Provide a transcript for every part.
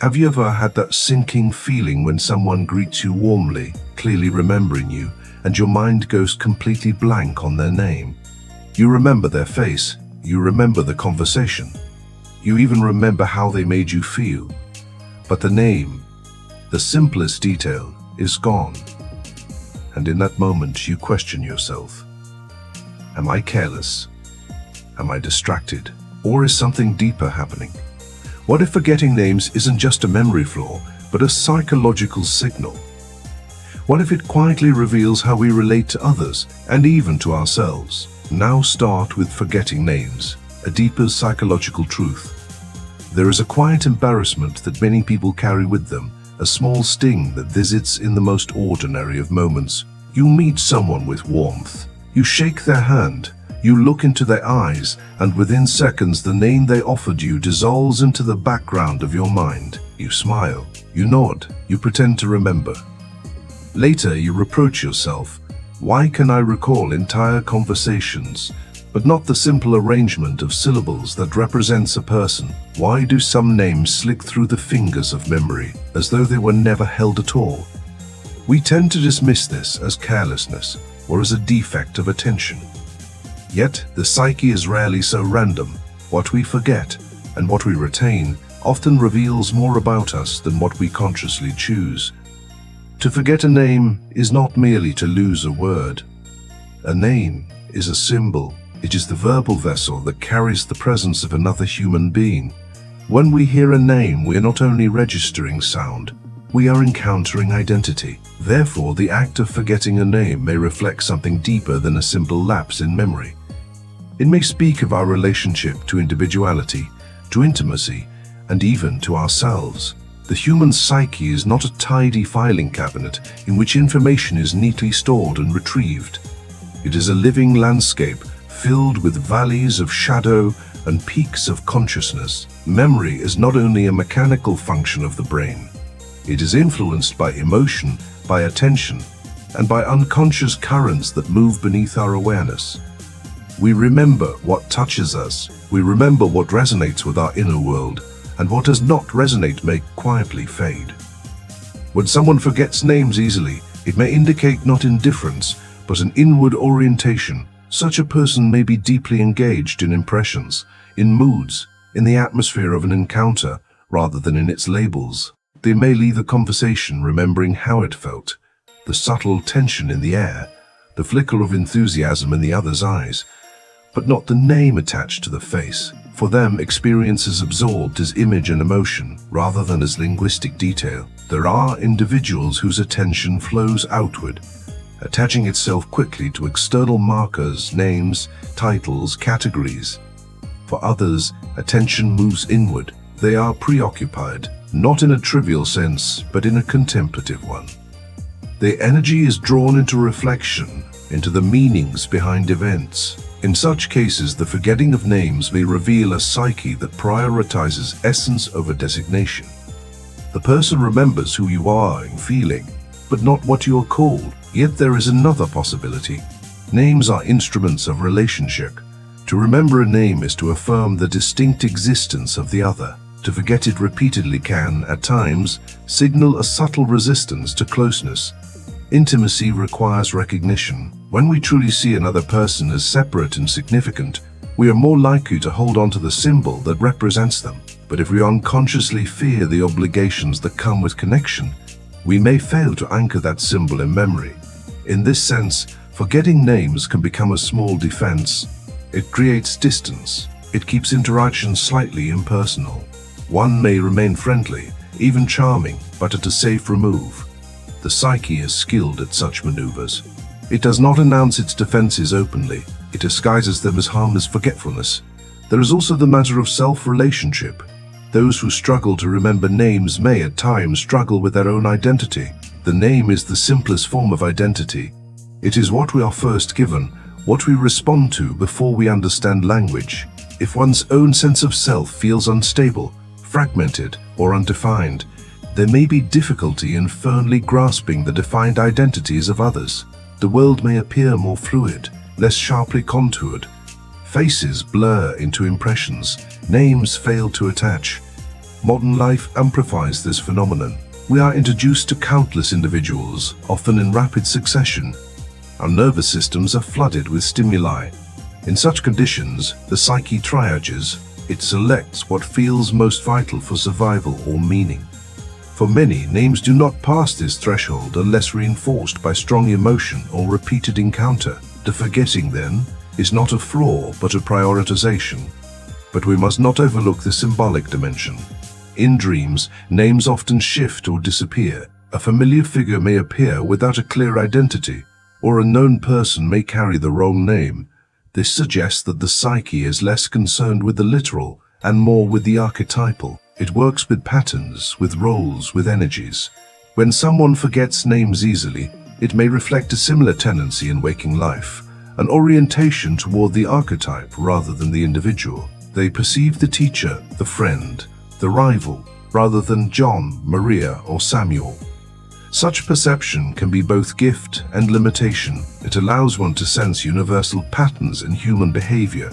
Have you ever had that sinking feeling when someone greets you warmly, clearly remembering you, and your mind goes completely blank on their name? You remember their face, you remember the conversation, you even remember how they made you feel. But the name, the simplest detail, is gone. And in that moment you question yourself. Am I careless? Am I distracted? Or is something deeper happening? What if forgetting names isn't just a memory flaw, but a psychological signal? What if it quietly reveals how we relate to others and even to ourselves? Now start with forgetting names, a deeper psychological truth. There is a quiet embarrassment that many people carry with them, a small sting that visits in the most ordinary of moments. You meet someone with warmth. You shake their hand. You look into their eyes, and within seconds the name they offered you dissolves into the background of your mind. You smile. You nod. You pretend to remember. Later you reproach yourself. Why can I recall entire conversations, but not the simple arrangement of syllables that represents a person? Why do some names slip through the fingers of memory, as though they were never held at all? We tend to dismiss this as carelessness, or as a defect of attention. Yet, the psyche is rarely so random. What we forget, and what we retain, often reveals more about us than what we consciously choose. To forget a name is not merely to lose a word. A name is a symbol. It is the verbal vessel that carries the presence of another human being. When we hear a name, we are not only registering sound, we are encountering identity. Therefore, the act of forgetting a name may reflect something deeper than a simple lapse in memory. It may speak of our relationship to individuality, to intimacy, and even to ourselves. The human psyche is not a tidy filing cabinet in which information is neatly stored and retrieved. It is a living landscape filled with valleys of shadow and peaks of consciousness. Memory is not only a mechanical function of the brain. It is influenced by emotion, by attention, and by unconscious currents that move beneath our awareness. We remember what touches us. We remember what resonates with our inner world, and what does not resonate may quietly fade. When someone forgets names easily, it may indicate not indifference, but an inward orientation. Such a person may be deeply engaged in impressions, in moods, in the atmosphere of an encounter, rather than in its labels. They may leave the conversation remembering how it felt, the subtle tension in the air, the flicker of enthusiasm in the other's eyes, but not the name attached to the face. For them, experience is absorbed as image and emotion, rather than as linguistic detail. There are individuals whose attention flows outward, attaching itself quickly to external markers, names, titles, categories. For others, attention moves inward. They are preoccupied, not in a trivial sense, but in a contemplative one. Their energy is drawn into reflection, into the meanings behind events. In such cases, the forgetting of names may reveal a psyche that prioritizes essence over designation. The person remembers who you are in feeling, but not what you are called. Yet there is another possibility. Names are instruments of relationship. To remember a name is to affirm the distinct existence of the other. To forget it repeatedly can, at times, signal a subtle resistance to closeness. Intimacy requires recognition. When we truly see another person as separate and significant, we are more likely to hold on to the symbol that represents them. But if we unconsciously fear the obligations that come with connection, we may fail to anchor that symbol in memory. In this sense, forgetting names can become a small defense. It creates distance. It keeps interactions slightly impersonal. One may remain friendly, even charming, but at a safe remove. The psyche is skilled at such maneuvers. It does not announce its defenses openly. It disguises them as harmless forgetfulness. There is also the matter of self-relationship. Those who struggle to remember names may at times struggle with their own identity. The name is the simplest form of identity. It is what we are first given, what we respond to before we understand language. If one's own sense of self feels unstable, fragmented, or undefined, there may be difficulty in firmly grasping the defined identities of others. The world may appear more fluid, less sharply contoured. Faces blur into impressions, names fail to attach. Modern life amplifies this phenomenon. We are introduced to countless individuals, often in rapid succession. Our nervous systems are flooded with stimuli. In such conditions, the psyche triages. It selects what feels most vital for survival or meaning. For many, names do not pass this threshold unless reinforced by strong emotion or repeated encounter. The forgetting, then, is not a flaw but a prioritization. But we must not overlook the symbolic dimension. In dreams, names often shift or disappear. A familiar figure may appear without a clear identity, or a known person may carry the wrong name. This suggests that the psyche is less concerned with the literal and more with the archetypal. It works with patterns, with roles, with energies. When someone forgets names easily, it may reflect a similar tendency in waking life, an orientation toward the archetype rather than the individual. They perceive the teacher, the friend, the rival, rather than John, Maria, or Samuel. Such perception can be both gift and limitation. It allows one to sense universal patterns in human behavior,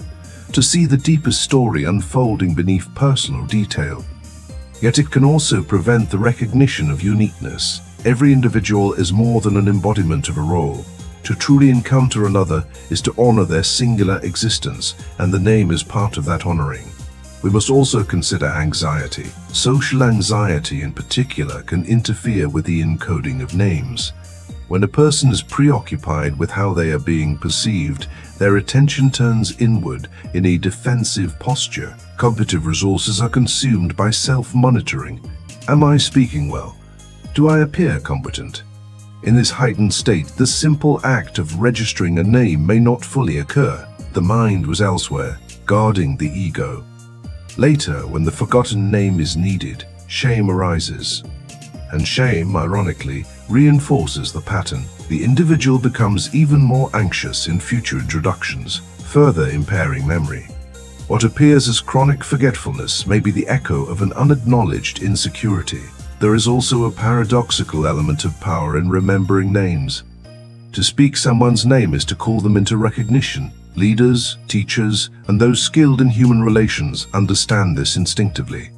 to see the deepest story unfolding beneath personal detail. Yet it can also prevent the recognition of uniqueness. Every individual is more than an embodiment of a role. To truly encounter another is to honor their singular existence, and the name is part of that honoring. We must also consider anxiety. Social anxiety in particular can interfere with the encoding of names. When a person is preoccupied with how they are being perceived, their attention turns inward in a defensive posture. Cognitive resources are consumed by self-monitoring. Am I speaking well? Do I appear competent? In this heightened state, the simple act of registering a name may not fully occur. The mind was elsewhere, guarding the ego. Later, when the forgotten name is needed, shame arises. And shame, ironically, reinforces the pattern. The individual becomes even more anxious in future introductions, further impairing memory. What appears as chronic forgetfulness may be the echo of an unacknowledged insecurity. There is also a paradoxical element of power in remembering names. To speak someone's name is to call them into recognition. Leaders, teachers, and those skilled in human relations understand this instinctively.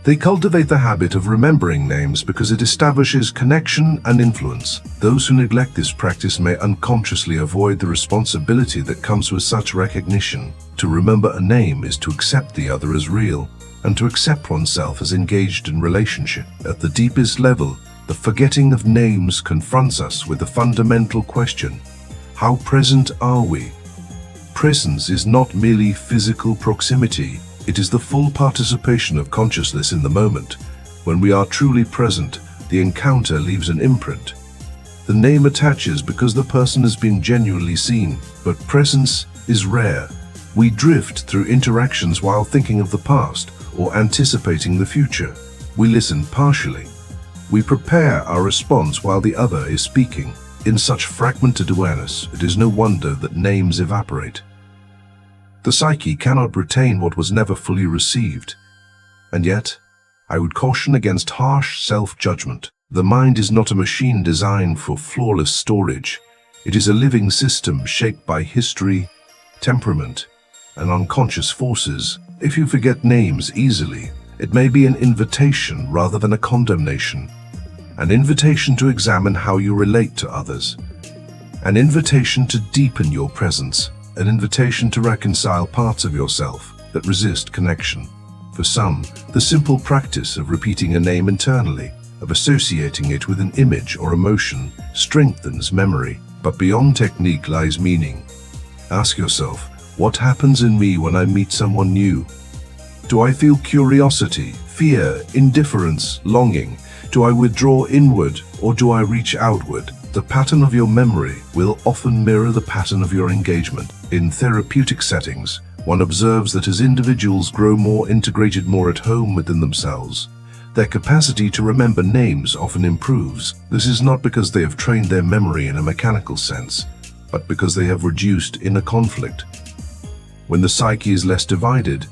They cultivate the habit of remembering names because it establishes connection and influence. Those who neglect this practice may unconsciously avoid the responsibility that comes with such recognition. To remember a name is to accept the other as real, and to accept oneself as engaged in relationship. At the deepest level, the forgetting of names confronts us with the fundamental question: how present are we? Presence is not merely physical proximity, it is the full participation of consciousness in the moment. When we are truly present, the encounter leaves an imprint. The name attaches because the person has been genuinely seen, but presence is rare. We drift through interactions while thinking of the past or anticipating the future. We listen partially. We prepare our response while the other is speaking. In such fragmented awareness, it is no wonder that names evaporate. The psyche cannot retain what was never fully received. And yet, I would caution against harsh self-judgment. The mind is not a machine designed for flawless storage. It is a living system shaped by history, temperament, and unconscious forces. If you forget names easily, it may be an invitation rather than a condemnation. An invitation to examine how you relate to others. An invitation to deepen your presence. An invitation to reconcile parts of yourself that resist connection. For some, the simple practice of repeating a name internally, of associating it with an image or emotion, strengthens memory. But beyond technique lies meaning. Ask yourself, what happens in me when I meet someone new? Do I feel curiosity, fear, indifference, longing? Do I withdraw inward or do I reach outward? The pattern of your memory will often mirror the pattern of your engagement. In therapeutic settings, one observes that as individuals grow more integrated, more at home within themselves, their capacity to remember names often improves. This is not because they have trained their memory in a mechanical sense, but because they have reduced inner conflict. When the psyche is less divided,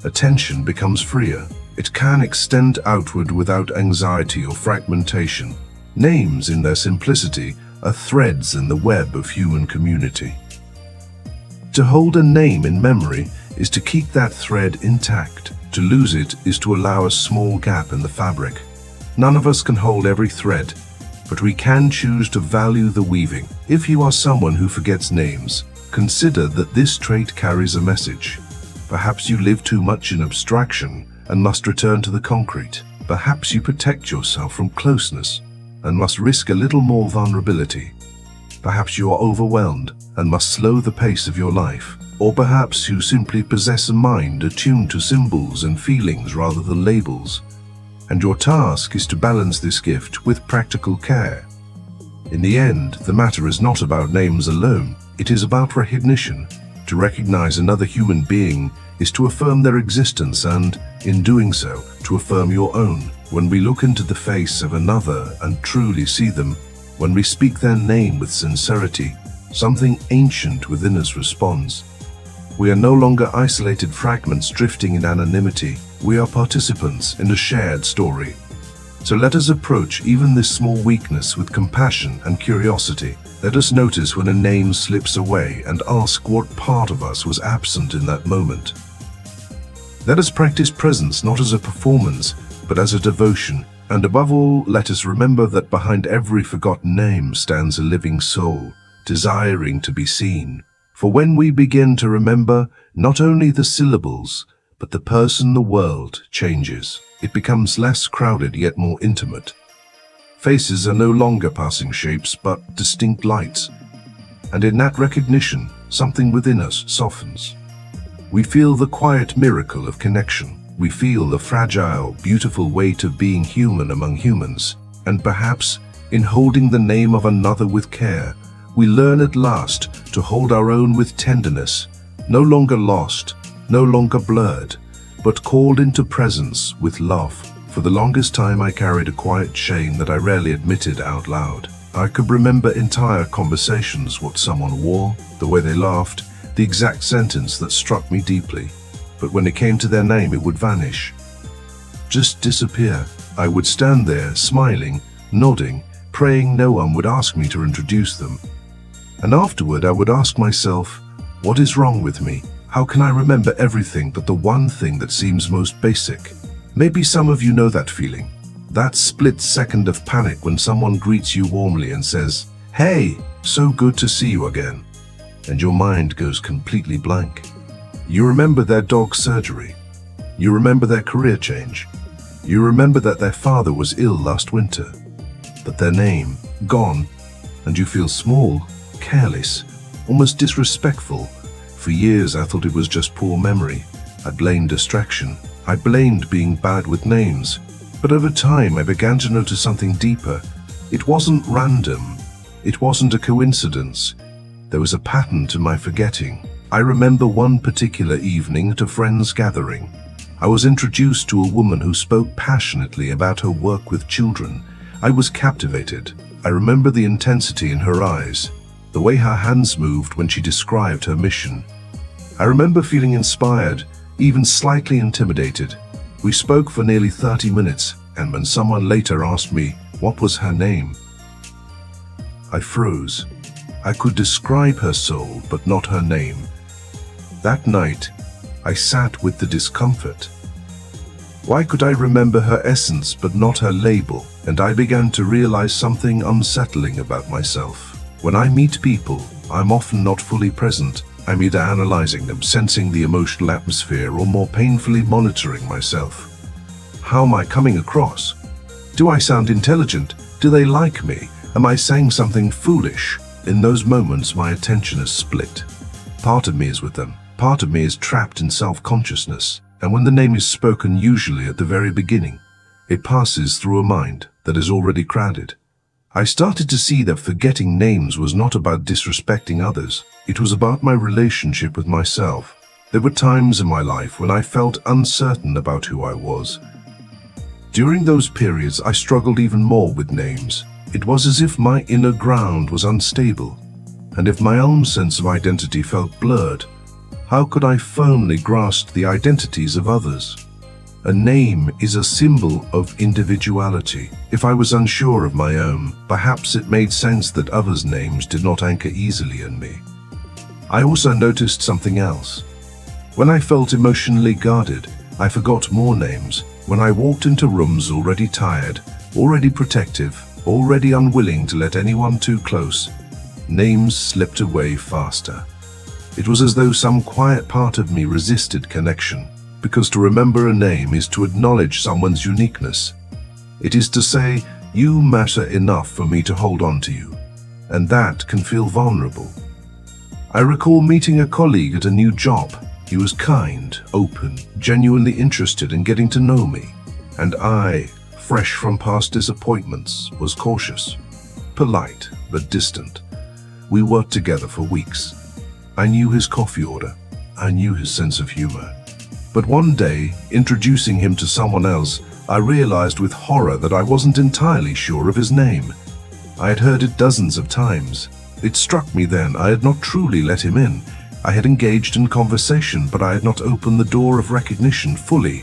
attention becomes freer. It can extend outward without anxiety or fragmentation. Names, in their simplicity, are threads in the web of human community. To hold a name in memory is to keep that thread intact, To lose it is to allow a small gap in the fabric. None of us can hold every thread, but we can choose to value the weaving. If you are someone who forgets names, consider that this trait carries a message. Perhaps you live too much in abstraction and must return to the concrete. Perhaps you protect yourself from closeness and must risk a little more vulnerability. Perhaps you are overwhelmed and must slow the pace of your life. Or perhaps you simply possess a mind attuned to symbols and feelings rather than labels. And your task is to balance this gift with practical care. In the end, the matter is not about names alone. It is about recognition. To recognize another human being is to affirm their existence and, in doing so, to affirm your own. When we look into the face of another and truly see them, when we speak their name with sincerity, something ancient within us responds. We are no longer isolated fragments drifting in anonymity. We are participants in a shared story. So let us approach even this small weakness with compassion and curiosity. Let us notice when a name slips away and ask what part of us was absent in that moment. Let us practice presence not as a performance, but as a devotion. And above all, let us remember that behind every forgotten name stands a living soul, desiring to be seen. For when we begin to remember not only the syllables, but the person, the world changes. It becomes less crowded yet more intimate. Faces are no longer passing shapes, but distinct lights. And in that recognition, something within us softens. We feel the quiet miracle of connection. We feel the fragile, beautiful weight of being human among humans. And perhaps, in holding the name of another with care, we learn at last to hold our own with tenderness, no longer lost, no longer blurred, but called into presence with love. For the longest time I carried a quiet shame that I rarely admitted out loud. I could remember entire conversations, what someone wore, the way they laughed, the exact sentence that struck me deeply. But when it came to their name, it would vanish. Just disappear. I would stand there, smiling, nodding, praying no one would ask me to introduce them. And afterward I would ask myself, what is wrong with me? How can I remember everything but the one thing that seems most basic? Maybe some of you know that feeling. That split second of panic when someone greets you warmly and says, "Hey, so good to see you again." And your mind goes completely blank. You remember their dog's surgery. You remember their career change. You remember that their father was ill last winter. But their name, gone, and you feel small, careless, almost disrespectful. For years I thought it was just poor memory. I blamed distraction. I blamed being bad with names. But over time I began to notice something deeper. It wasn't random. It wasn't a coincidence. There was a pattern to my forgetting. I remember one particular evening at a friend's gathering. I was introduced to a woman who spoke passionately about her work with children. I was captivated. I remember the intensity in her eyes, the way her hands moved when she described her mission. I remember feeling inspired, even slightly intimidated. We spoke for nearly 30 minutes, and when someone later asked me what was her name, I froze. I could describe her soul, but not her name. That night, I sat with the discomfort. Why could I remember her essence but not her label? And I began to realize something unsettling about myself. When I meet people, I'm often not fully present. I'm either analyzing them, sensing the emotional atmosphere, or more painfully monitoring myself. How am I coming across? Do I sound intelligent? Do they like me? Am I saying something foolish? In those moments, my attention is split. Part of me is with them. Part of me is trapped in self-consciousness. And when the name is spoken, usually at the very beginning, it passes through a mind that is already crowded. I started to see that forgetting names was not about disrespecting others. It was about my relationship with myself. There were times in my life when I felt uncertain about who I was. During those periods, I struggled even more with names. It was as if my inner ground was unstable, and if my own sense of identity felt blurred, how could I firmly grasp the identities of others? A name is a symbol of individuality. If I was unsure of my own, perhaps it made sense that others' names did not anchor easily in me. I also noticed something else. When I felt emotionally guarded, I forgot more names when I walked into rooms already tired, already protective, already unwilling to let anyone too close. Names slipped away faster. It was as though some quiet part of me resisted connection, because to remember a name is to acknowledge someone's uniqueness. It is to say, you matter enough for me to hold on to you, and that can feel vulnerable. I recall meeting a colleague at a new job. He was kind, open, genuinely interested in getting to know me, and I, fresh from past disappointments, was cautious, polite but distant. We worked together for weeks. I knew his coffee order. I knew his sense of humor. But one day, introducing him to someone else, I realized with horror that I wasn't entirely sure of his name. I had heard it dozens of times. It struck me then I had not truly let him in. I had engaged in conversation, but I had not opened the door of recognition fully.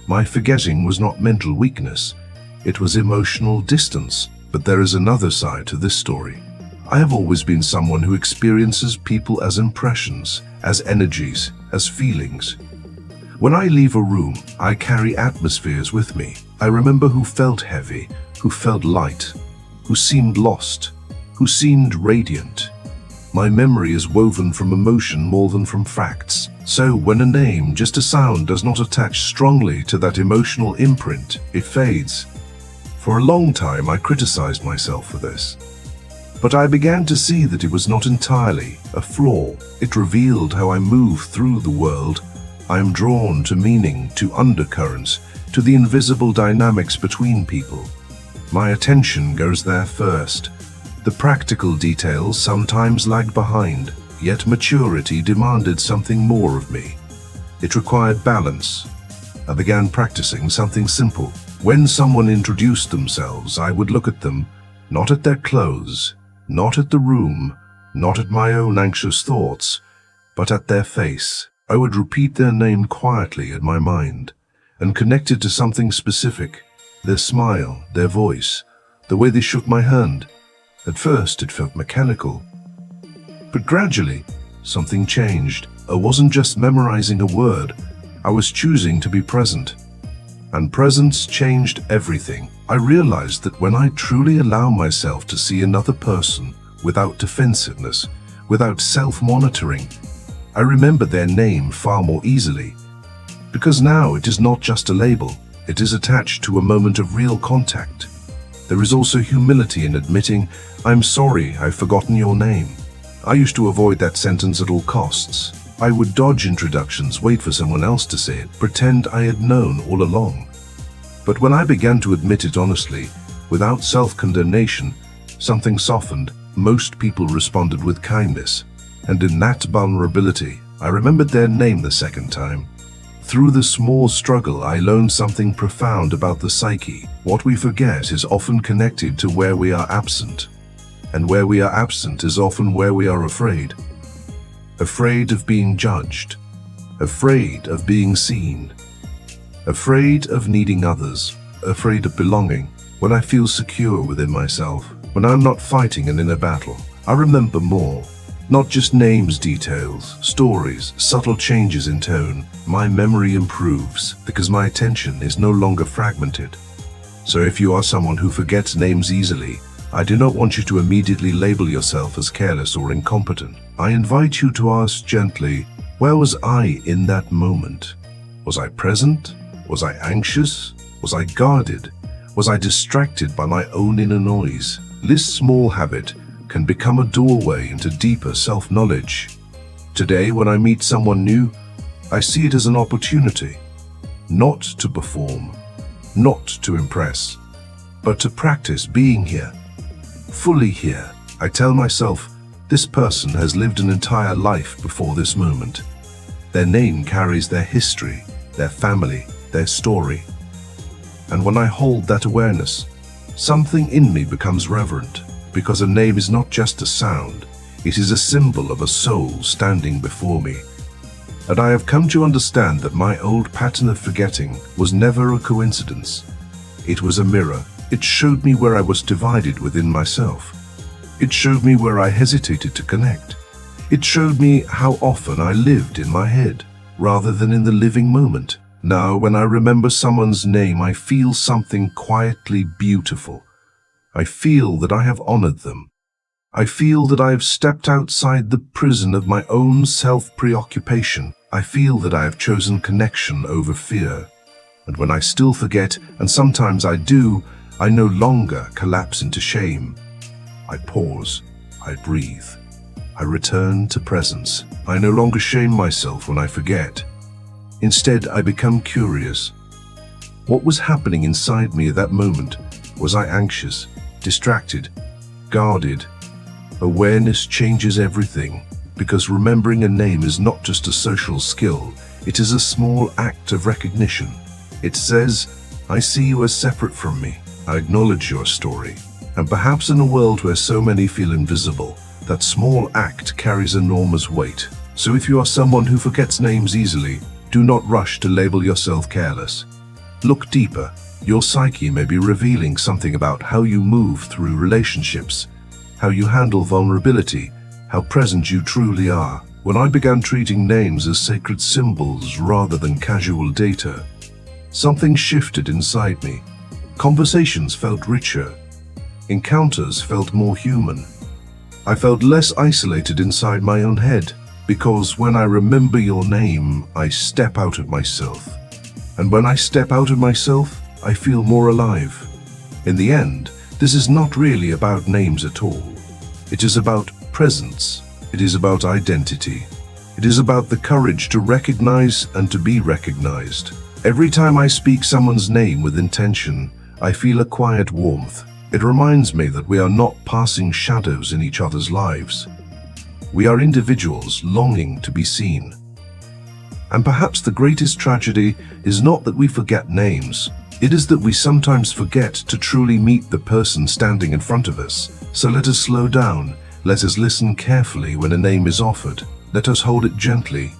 My forgetting was not mental weakness. It was emotional distance. But there is another side to this story. I have always been someone who experiences people as impressions, as energies, as feelings. When I leave a room, I carry atmospheres with me. I remember who felt heavy, who felt light, who seemed lost, who seemed radiant. My memory is woven from emotion more than from facts. So when a name, just a sound, does not attach strongly to that emotional imprint, it fades. For a long time I criticized myself for this. But I began to see that it was not entirely a flaw. It revealed how I move through the world. I am drawn to meaning, to undercurrents, to the invisible dynamics between people. My attention goes there first. The practical details sometimes lagged behind, yet maturity demanded something more of me. It required balance. I began practicing something simple. When someone introduced themselves, I would look at them, not at their clothes, not at the room, not at my own anxious thoughts, but at their face. I would repeat their name quietly in my mind and connect it to something specific. Their smile, their voice, the way they shook my hand. At first it felt mechanical, but gradually something changed. I wasn't just memorizing a word, I was choosing to be present. And presence changed everything. I realized that when I truly allow myself to see another person without defensiveness, without self-monitoring, I remember their name far more easily. Because now it is not just a label, it is attached to a moment of real contact. There is also humility in admitting, "I'm sorry, I've forgotten your name." I used to avoid that sentence at all costs. I would dodge introductions, wait for someone else to say it, pretend I had known all along. But when I began to admit it honestly, without self-condemnation, something softened. Most people responded with kindness. And in that vulnerability, I remembered their name the second time. Through the small struggle, I learned something profound about the psyche. What we forget is often connected to where we are absent. And where we are absent is often where we are afraid. Afraid of being judged. Afraid of being seen. Afraid of needing others. Afraid of belonging. When I feel secure within myself, when I'm not fighting an inner battle, I remember more. Not just names, details, stories, subtle changes in tone. My memory improves because my attention is no longer fragmented. So if you are someone who forgets names easily, I do not want you to immediately label yourself as careless or incompetent. I invite you to ask gently, where was I in that moment? Was I present? Was I anxious? Was I guarded? Was I distracted by my own inner noise? This small habit can become a doorway into deeper self-knowledge. Today, when I meet someone new, I see it as an opportunity, not to perform, not to impress, but to practice being here, fully here. I tell myself, this person has lived an entire life before this moment. Their name carries their history, their family, their story. And when I hold that awareness, something in me becomes reverent. Because a name is not just a sound, it is a symbol of a soul standing before me. And I have come to understand that my old pattern of forgetting was never a coincidence. It was a mirror. It showed me where I was divided within myself. It showed me where I hesitated to connect. It showed me how often I lived in my head, rather than in the living moment. Now, when I remember someone's name, I feel something quietly beautiful. I feel that I have honored them. I feel that I have stepped outside the prison of my own self-preoccupation. I feel that I have chosen connection over fear. And when I still forget, and sometimes I do, I no longer collapse into shame. I pause. I breathe. I return to presence. I no longer shame myself when I forget. Instead, I become curious. What was happening inside me at that moment? Was I anxious, distracted, guarded? Awareness changes everything, because remembering a name is not just a social skill, it is a small act of recognition. It says, I see you as separate from me. I acknowledge your story. And perhaps in a world where so many feel invisible, that small act carries enormous weight. So if you are someone who forgets names easily, do not rush to label yourself careless. Look deeper. Your psyche may be revealing something about how you move through relationships, how you handle vulnerability, how present you truly are. When I began treating names as sacred symbols rather than casual data, something shifted inside me. Conversations felt richer. Encounters felt more human. I felt less isolated inside my own head, because when I remember your name, I step out of myself. And when I step out of myself, I feel more alive. In the end, this is not really about names at all. It is about presence. It is about identity. It is about the courage to recognize and to be recognized. Every time I speak someone's name with intention, I feel a quiet warmth. It reminds me that we are not passing shadows in each other's lives. We are individuals longing to be seen. And perhaps the greatest tragedy is not that we forget names. It is that we sometimes forget to truly meet the person standing in front of us. So let us slow down. Let us listen carefully when a name is offered. Let us hold it gently,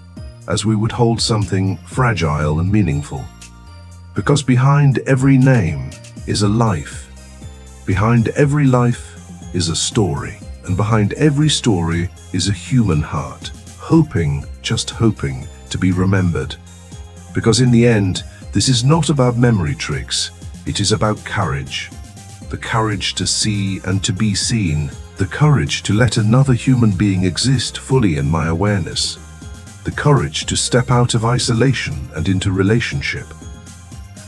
as we would hold something fragile and meaningful. Because behind every name is a life. Behind every life is a story. And behind every story is a human heart, hoping, just hoping, to be remembered. Because in the end, this is not about memory tricks. It is about courage. The courage to see and to be seen. The courage to let another human being exist fully in my awareness. The courage to step out of isolation and into relationship.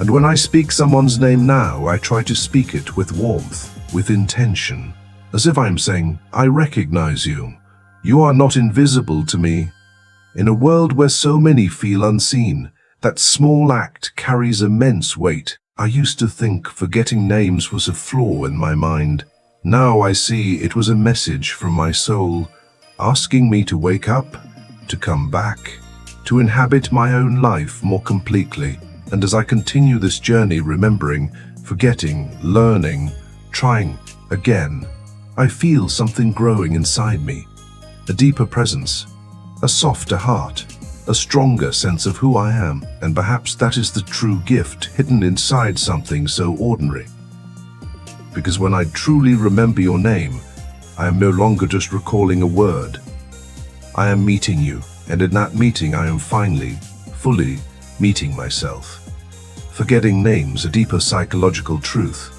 And when I speak someone's name now, I try to speak it with warmth, with intention. As if I'm saying, I recognize you. You are not invisible to me. In a world where so many feel unseen, that small act carries immense weight. I used to think forgetting names was a flaw in my mind. Now I see it was a message from my soul, asking me to wake up, to come back, to inhabit my own life more completely. And as I continue this journey, remembering, forgetting, learning, trying again, I feel something growing inside me, a deeper presence, a softer heart, a stronger sense of who I am, and perhaps that is the true gift hidden inside something so ordinary. Because when I truly remember your name, I am no longer just recalling a word. I am meeting you, and in that meeting I am finally, fully meeting myself. Forgetting names, a deeper psychological truth.